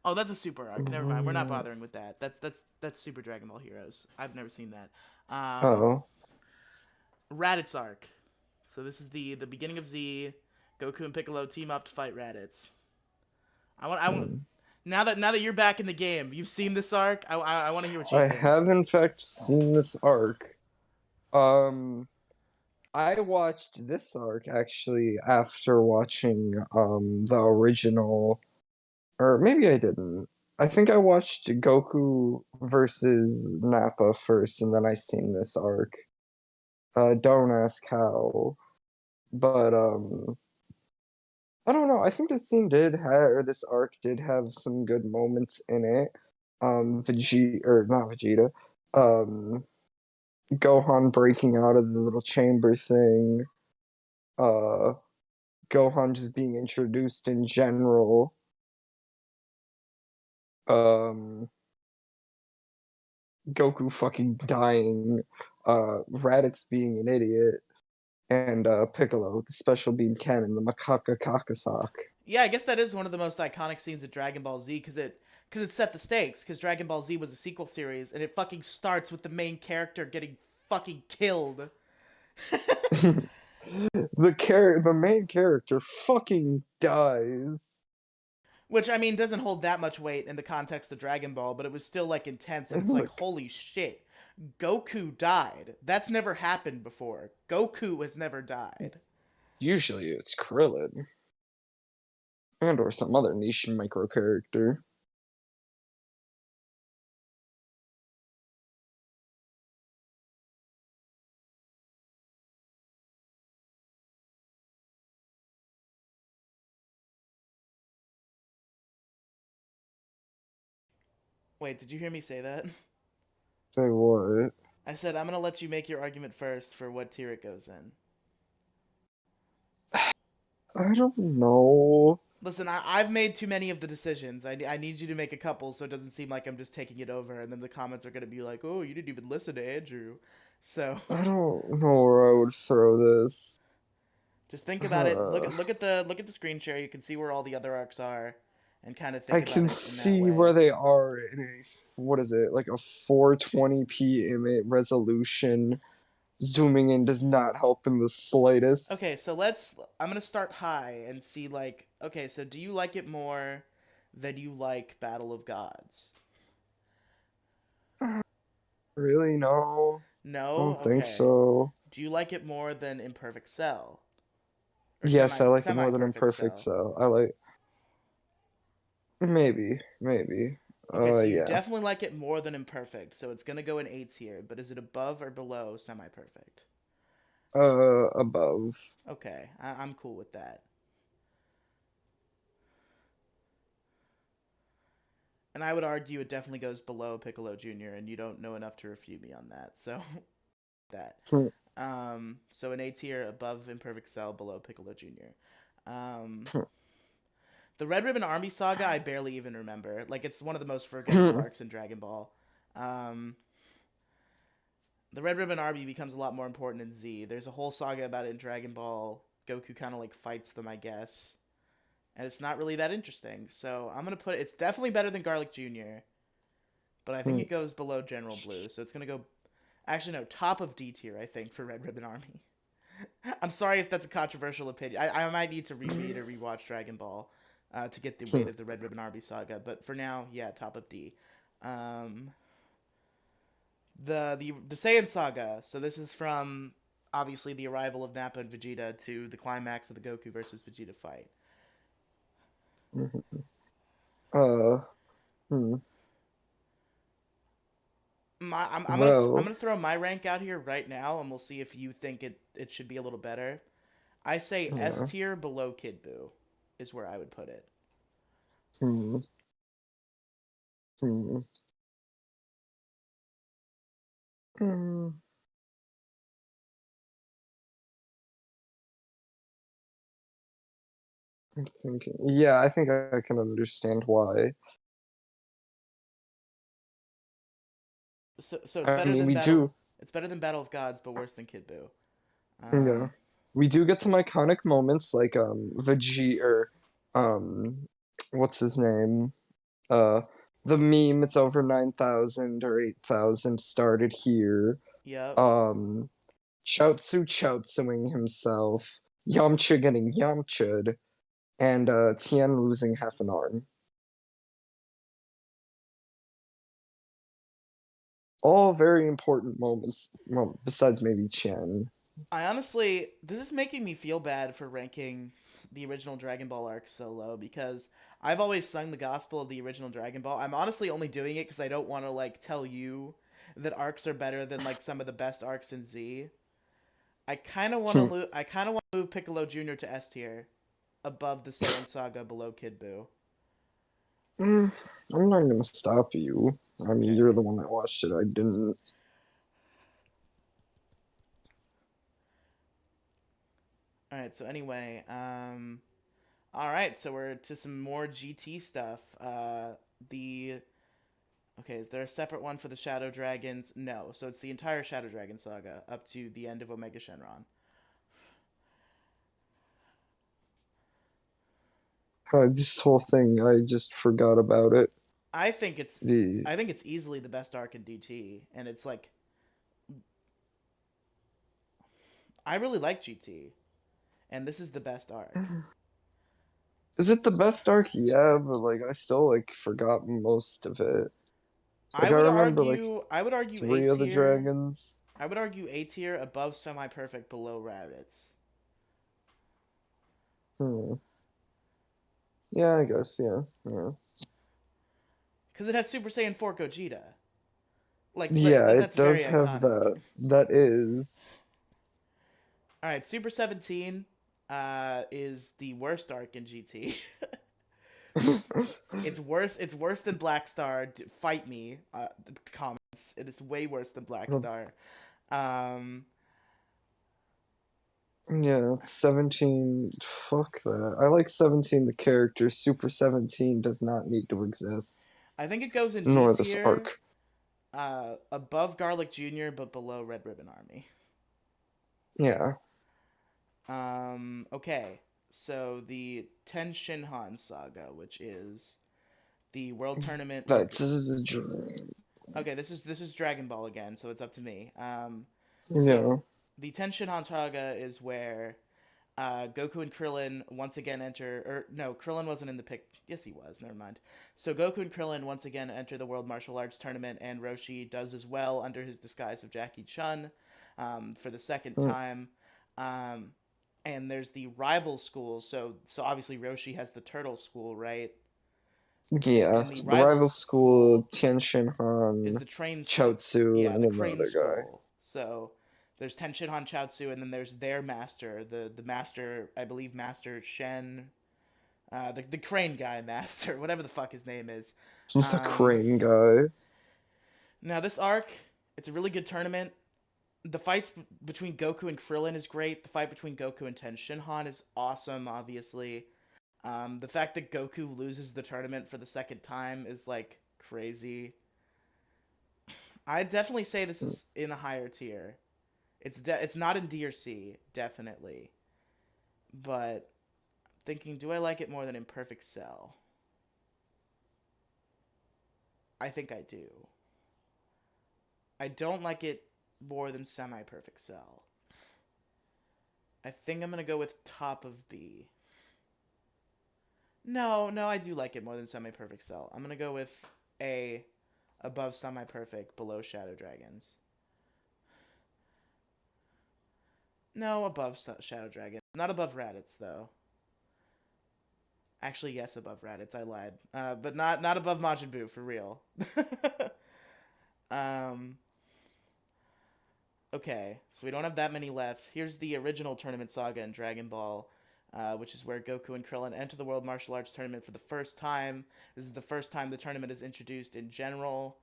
Oh, that's a super arc. Never mind. We're not bothering with that. That's Super Dragon Ball Heroes. I've never seen that. Oh. Raditz arc. So this is the beginning of Z. Goku and Piccolo team up to fight Raditz. I want Hmm. now that you're back in the game, you've seen this arc. I want to hear what you I think. have in fact seen this arc. Um, I watched this arc actually after watching the original, or maybe I didn't. I think I watched Goku versus Nappa first, and then I seen this arc. Don't ask how, but I don't know. I think this scene did have, or this arc did have some good moments in it. Vegeta, or not Vegeta, um, Gohan breaking out of the little chamber thing. Uh, Gohan just being introduced in general. Um, Goku fucking dying. Raditz being an idiot. And Piccolo, the special beam cannon, the Makaka Kakasak. Yeah, I guess that is one of the most iconic scenes of Dragon Ball Z because it set the stakes. Because Dragon Ball Z was a sequel series, and it fucking starts with the main character getting fucking killed. The main character fucking dies. Which I mean doesn't hold that much weight in the context of Dragon Ball, but it was still like intense, and it's like Look, holy shit, Goku died. That's never happened before. Goku has never died. usually it's Krillin. And or some other niche micro character. Wait, did you hear me say that? Say what? I said I'm gonna let you make your argument first for what tier it goes in. I don't know. Listen, I've made too many of the decisions. I need you to make a couple so it doesn't seem like I'm just taking it over, and then the comments are gonna be like, "Oh, you didn't even listen to Andrew." So I don't know where I would throw this. just think about it. Uh, Look at the screen share. You can see where all the other arcs are, and kind of think I about can it in that see where way. they are in a, what is it, like a 420p image resolution. Zooming in does not help in the slightest. Okay, so I'm gonna start high and see like. Okay, so do you like it more than you like Battle of Gods? Really, no. I No. don't think Okay. so. Do you like it more than Imperfect Cell or Yes, I like it semi more than perfect Imperfect Cell? Cell. I like maybe. Okay, so you Yeah. definitely like it more than Imperfect, so it's gonna go in eights here. But is it above or below semi perfect? Above. Okay, I'm cool with that. And I would argue it definitely goes below Piccolo Jr. and you don't know enough to refute me on that. So that. Hmm. So an A tier above Imperfect Cell, below Piccolo Jr. Um, the Red Ribbon Army Saga I barely even remember. Like it's one of the most forgettable arcs in Dragon Ball. Um, the Red Ribbon Army becomes a lot more important in Z. There's a whole saga about it in Dragon Ball. Goku kind of like fights them, I guess, and it's not really that interesting. So I'm gonna put it's definitely better than Garlic Jr., but I think it goes below General Blue. So it's gonna go actually no top of D tier I think for Red Ribbon Army. I'm sorry if that's a controversial opinion. I might need to reread or rewatch Dragon Ball to get the weight of the Red Ribbon Army Saga, but for now, yeah, top of D. Um, The Saiyan Saga. So this is from obviously the arrival of Nappa and Vegeta to the climax of the Goku versus Vegeta fight. Mhm. Uh, hmm. I'm Well, gonna throw my rank out here right now, and we'll see if you think it should be a little better. I say S yeah. tier below Kid Buu is where I would put it. Hmm. Hmm. Hmm. I'm thinking. Yeah, I think I can understand why. So it's I better mean, than we Battle. do. It's better than Battle of Gods, but worse than Kid Buu. Yeah, Um, we do get some iconic moments like Vegeta or what's his name? Uh, the meme. It's over 9,000 or 8,000 started here. yep. Um, Chaozuing himself. Yamcha getting Yamcha'd, and Tien losing half an arm. All very important moments. Well, besides maybe Chen. I honestly, this is making me feel bad for ranking the original Dragon Ball arc so low because I've always sung the gospel of the original Dragon Ball. I'm honestly only doing it because I don't want to like tell you that arcs are better than like some of the best arcs in Z. I kind of want to move Piccolo Jr. to S tier, above the Saiyan Saga, below Kid Buu. I'm not gonna stop you. I mean, you're Okay. the one that watched it. I didn't. All right. So anyway, all right. So we're to some more GT stuff. The Okay, is there a separate one for the Shadow Dragons? No. So it's the entire Shadow Dragon saga up to the end of Omega Shenron. This whole thing, I just forgot about it. I think it's The I think it's easily the best arc in DT, and it's like I really like GT, and this is the best arc. is it the best arc? Yeah, but like I still like forgot most of it. Like I remember like I would argue A three of the tier. dragons. I would argue A tier above semi perfect below Raditz. Hmm. Yeah, I guess. Yeah. Yeah. Cuz it has Super Saiyan 4 Gogeta. Yeah, Like it that's very does have iconic. that. That is. All right, Super 17 is the worst arc in GT. It's worse than Black Star. Fight me, comments. It is way worse than Black Star. Um, Yeah, it's 17. Fuck that. I like 17 the character. Super 17 does not need to exist. I think it goes in D Nor this tier, arc. above Garlic Jr. but below Red Ribbon Army. Yeah. Okay. So the Ten Shinhan Saga, which is the World Tournament. That's a Okay. This is Dragon Ball again, so it's up to me. Yeah. So the Ten Shinhan Saga is where Goku and Krillin once again enter, or no, Krillin wasn't in the pick. Yes, he was. Never mind. So Goku and Krillin once again enter the World Martial Arts Tournament, and Roshi does as well under his disguise of Jackie Chun, for the second Mm, time. Um, and there's the rival school. So obviously Roshi has the Turtle School, right? yeah. And the The rival rival school, school Tien is Han, the train school. Chaozu, Yeah, and the Crane another guy. School. So there's Ten Shinhan Chaozu, and then there's their master, the master, I believe, Master Shen, the Crane guy, master, whatever the fuck his name is. The Um, crane guy. Now this arc, it's a really good tournament. The fights between Goku and Krillin is great. The fight between Goku and Ten Shinhan is awesome. Obviously, the fact that Goku loses the tournament for the second time is like crazy. I'd definitely say this is in a higher tier. It's not in D or C, definitely. But thinking, do I like it more than Imperfect Cell? I think I do. I don't like it more than Semi Perfect Cell. I think I'm gonna go with top of B. No, I do like it more than Semi Perfect Cell. I'm gonna go with A above semi-perfect, below Shadow Dragons. No, above Shadow Dragons. Not above Raditz, though. Actually, yes, above Raditz. I lied. But not above Majin Buu, for real. um, okay, so we don't have that many left. Here's the original Tournament Saga in Dragon Ball, which is where Goku and Krillin enter the World Martial Arts Tournament for the first time. This is the first time the tournament is introduced in general.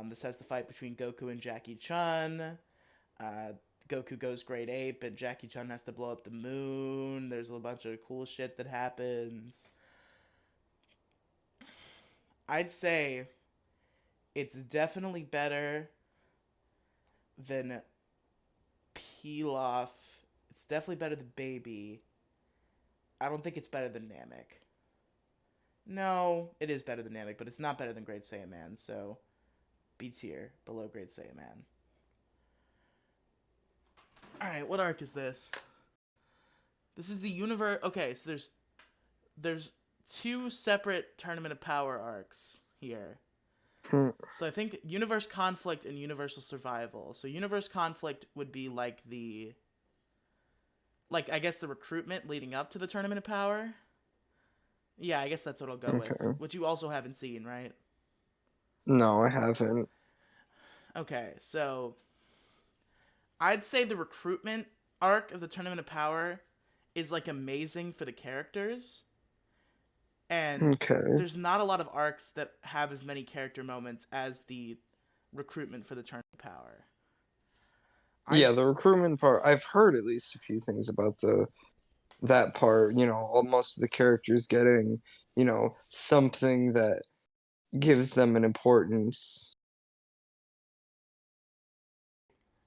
This has the fight between Goku and Jackie Chun. Uh, Goku goes Great Ape, and Jackie Chun has to blow up the moon. There's a bunch of cool shit that happens. I'd say it's definitely better than Pilaf. It's definitely better than Baby. I don't think it's better than Namek. No, it is better than Namek, but it's not better than Great Saiyan Man, so B tier, below Great Saiyan Man. Alright, what arc is this? This is the universe. Okay, so there's two separate Tournament of Power arcs here. So I think Universe Conflict and Universal Survival. So Universe Conflict would be like I guess the recruitment leading up to the Tournament of Power. Yeah, I guess that's what I'll go with. Which you also haven't seen, right? No, I haven't. Okay, so I'd say the recruitment arc of the Tournament of Power is like amazing for the characters. And there's not a lot of arcs that have as many character moments as the recruitment for the Tournament of Power. Yeah, the recruitment part, I've heard at least a few things about that part, most of the characters getting, something that gives them an importance.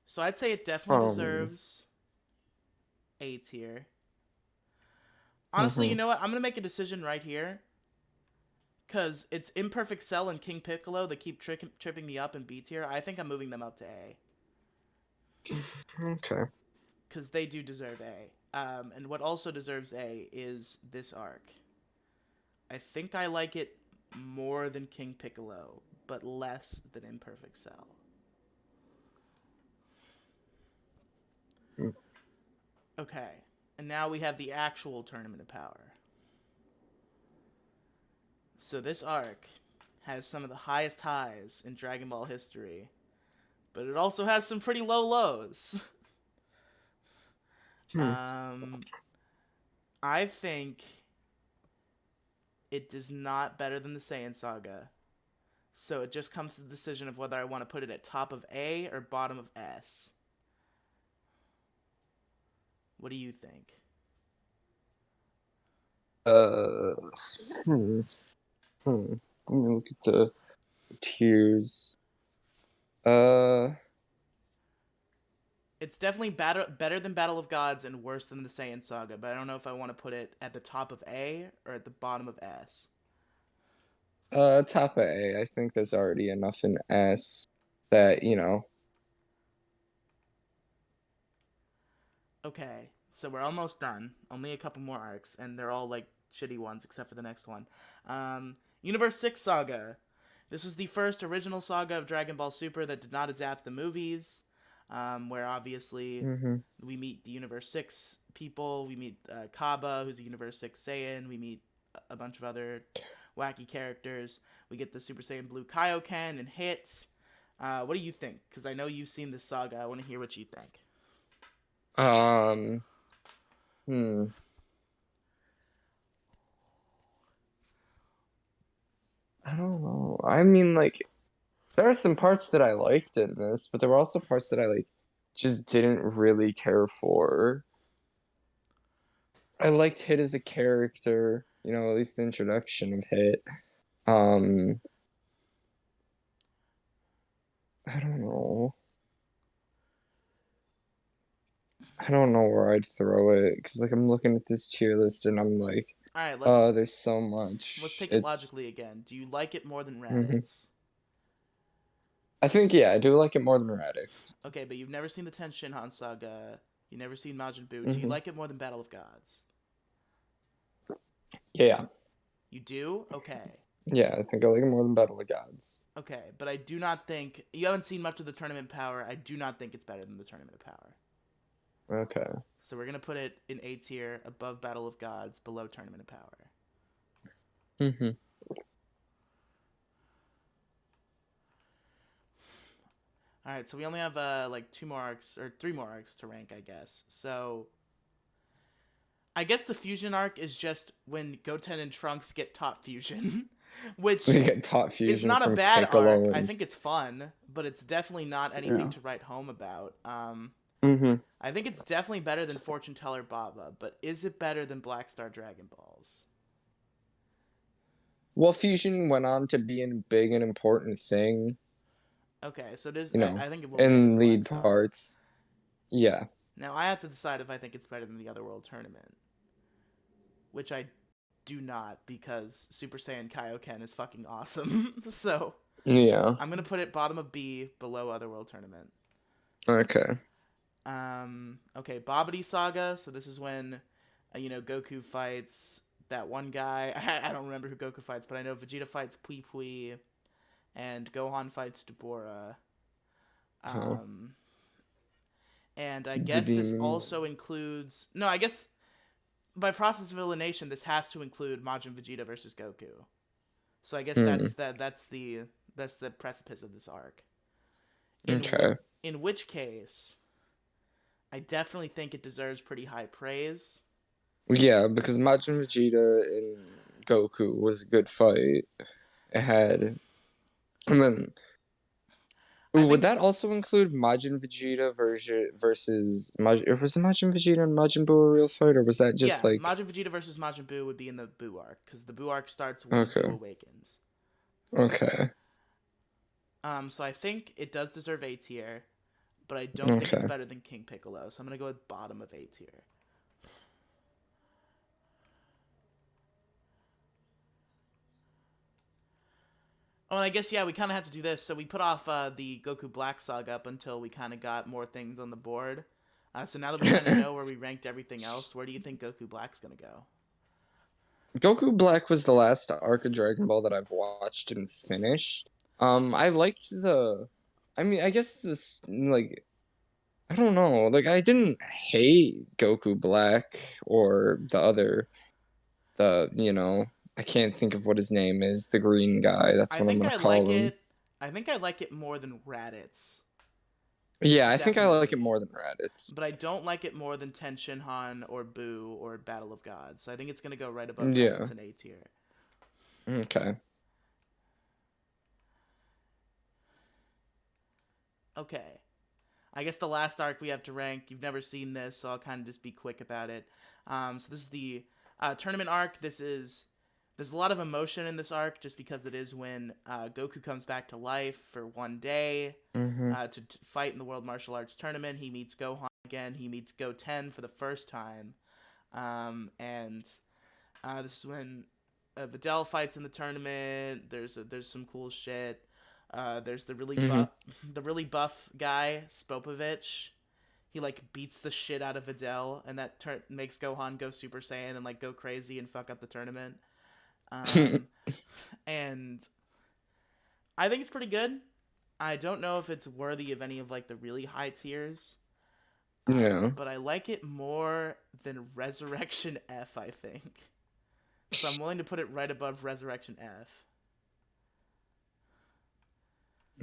So I'd say it definitely deserves A tier. Honestly, you know what? I'm going to make a decision right here. Because it's Imperfect Cell and King Piccolo that keep tripping me up in B tier. I think I'm moving them up to A. Okay. Because they do deserve A. And what also deserves A is this arc. I think I like it more than King Piccolo, but less than Imperfect Cell. Okay. And now we have the actual Tournament of Power. So this arc has some of the highest highs in Dragon Ball history, but it also has some pretty low lows. I think it is not better than the Saiyan Saga. So it just comes to the decision of whether I want to put it at top of A or bottom of S. What do you think? Let me look at the tiers. It's definitely better than Battle of Gods and worse than the Saiyan Saga, but I don't know if I want to put it at the top of A or at the bottom of S. Top of A. I think there's already enough in S that, Okay, so we're almost done. Only a couple more arcs, and they're all like shitty ones except for the next one. Universe 6 Saga. This was the first original saga of Dragon Ball Super that did not adapt the movies, where obviously we meet the Universe 6 people. We meet Kaba, who's a Universe 6 Saiyan. We meet a bunch of other wacky characters. We get the Super Saiyan Blue Kaioken and Hit. What do you think? Because I know you've seen this saga. I want to hear what you think. I don't know. I mean, like, there are some parts that I liked in this, but there were also parts that I just didn't really care for. I liked Hit as a character, at least the introduction of Hit. I don't know. I don't know where I'd throw it because I'm looking at this tier list and I'm like, all right, there's so much. Let's take it logically again. Do you like it more than Raditz? I think, yeah, I do like it more than Raditz. Okay, but you've never seen the 10 Shinhan Saga. You've never seen Majin Buu. Do you like it more than Battle of Gods? Yeah. You do? Okay. Yeah, I think I like it more than Battle of Gods. Okay, but I do not think you haven't seen much of the Tournament Power. I do not think it's better than the Tournament of Power. Okay. So we're gonna put it in A tier, above Battle of Gods, below Tournament of Power. Mhm. All right, so we only have like 2 more arcs or 3 more arcs to rank, I guess. So I guess the fusion arc is just when Goten and Trunks get taught fusion, which We get taught is fusion not a from bad arc. Piccolo I and think it's fun, but it's definitely not anything yeah. to write home about. Mhm. I think it's definitely better than Fortune Teller Baba, but is it better than Black Star Dragon Balls? Well, fusion went on to be a big and important thing, Okay, so it is. you know, I think it will be better in than Black lead Star. parts. Yeah. Now I have to decide if I think it's better than the Other World Tournament, which I do not because Super Saiyan Kaioken is fucking awesome. So Yeah. I'm gonna put it bottom of B, below Otherworld Tournament. Okay. Okay, Bobbity Saga. So this is when, Goku fights that one guy. I don't remember who Goku fights, but I know Vegeta fights Pui Pui, and Gohan fights Dabura. Huh. Um, and I Did guess this also includes no. I guess by process of elimination, this has to include Majin Vegeta versus Goku. So I guess Hmm. that's the precipice of this arc. Okay. In which case, I definitely think it deserves pretty high praise. Yeah, because Majin Vegeta and Goku was a good fight. It had, and then I would think that also include Majin Vegeta versus Majin? Was it Majin Vegeta and Majin Buu a real fight, or was that just yeah, like Majin Vegeta versus Majin Buu would be in the Buu arc because the Buu arc starts when Buu okay, awakens. okay, So I think it does deserve A tier, but I don't think it's okay? better than King Piccolo. So I'm gonna go with bottom of A tier. Oh, and I guess yeah, we kind of have to do this. So we put off the Goku Black Saga up until we kind of got more things on the board. So now that we kind of know where we ranked everything else, where do you think Goku Black's gonna go? Goku Black was the last arc of Dragon Ball that I've watched and finished. I liked the. I mean, I guess this like I don't know. Like I didn't hate Goku Black or the I can't think of what his name is, the green guy. That's I what I'm think gonna I like call him. it. I think I like it more than Raditz. Yeah, I think I like it Definitely. more than Raditz. But I don't like it more than Ten Shinhan or Buu or Battle of Gods. So I think it's gonna go right above Yeah. Raditz in A tier. Okay. Okay. I guess the last arc we have to rank. You've never seen this, so I'll kind of just be quick about it. So this is the tournament arc. There's a lot of emotion in this arc just because it is when Goku comes back to life for one day Mhm. to fight in the World Martial Arts Tournament. He meets Gohan again. He meets Goten for the first time, and this is when Videl fights in the tournament. There's some cool shit. There's Mhm. the really buff guy Spopovich. He like beats the shit out of Videl, and that makes Gohan go Super Saiyan and like go crazy and fuck up the tournament. Um, and I think it's pretty good. I don't know if it's worthy of any of like the really high tiers, Yeah. but I like it more than Resurrection F. I think so. I'm willing to put it right above Resurrection F.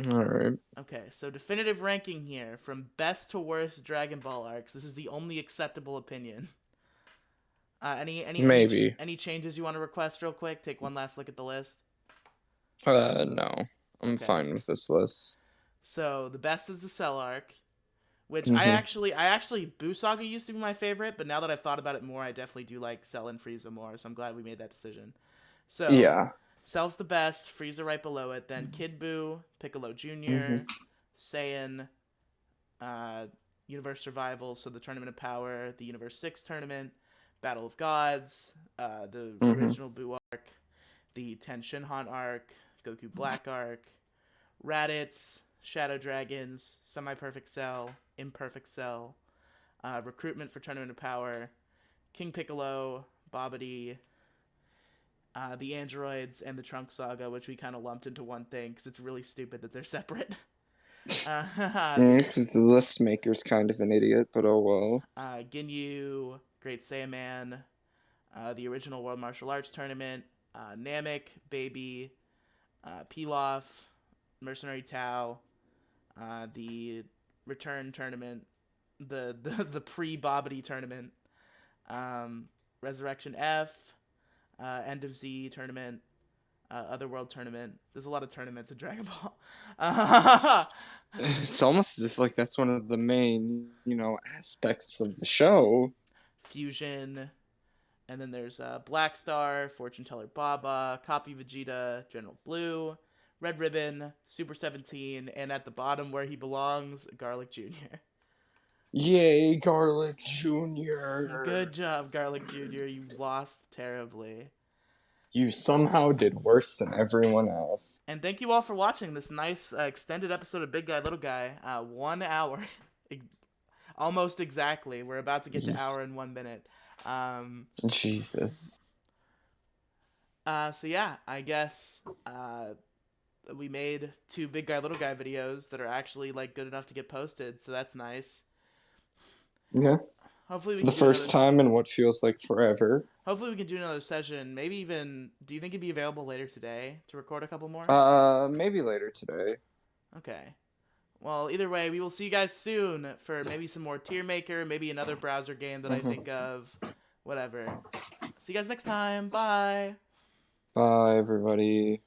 All right. Okay, so definitive ranking here from best to worst Dragon Ball arcs. This is the only acceptable opinion. Maybe. Any changes you want to request real quick? Take one last look at the list. No. I'm Okay, fine with this list. so the best is the Cell arc, which Mhm. I actually Boo Saga used to be my favorite, but now that I've thought about it more, I definitely do like Cell and Frieza more. So I'm glad we made that decision. So Yeah. Cell's the best, Frieza right below it, then Kid Buu, Piccolo Mhm. Jr., Saiyan, uh, Universe Survival, so the Tournament of Power, the Universe 6 Tournament, Battle of Gods, the Mhm. original Buu Arc, the Ten Shinhan Arc, Goku Black Arc, Raditz, Shadow Dragons, Semi Perfect Cell, Imperfect Cell, Recruitment for Tournament of Power, King Piccolo, Bobbity, the androids, and the Trunk Saga, which we kind of lumped into one thing because it's really stupid that they're separate. Because the list maker's kind of an idiot, but oh well. Ginyu, Great Saiyaman, the original World Martial Arts Tournament, Namek, Baby, Pilaf, Mercenary Tau, the Return Tournament, the pre-Bobbity Tournament, Resurrection F, End of Z Tournament, Otherworld Tournament. There's a lot of tournaments in Dragon Ball. It's almost as if like that's one of the main, aspects of the show. Fusion, and then there's Black Star, Fortune Teller Baba, Copy Vegeta, General Blue, Red Ribbon, Super 17, and at the bottom where he belongs, Garlic Jr. Yay, Garlic Jr. Good job, Garlic Jr. You lost terribly. You somehow did worse than everyone else. And thank you all for watching this nice extended episode of Big Guy, Little Guy. 1 hour. Almost exactly. We're about to get to hour and 1 minute. Jesus. So yeah, I guess we made 2 Big Guy, Little Guy videos that are actually like good enough to get posted, so that's nice. Yeah. Hopefully we can the first time in what feels like forever. Hopefully we can do another session. Maybe even, do you think it'd be available later today to record a couple more? Maybe later today. Okay. Well, either way, we will see you guys soon for maybe some more Tier Maker, maybe another browser game that I think of. Whatever. See you guys next time. Bye. Bye, everybody.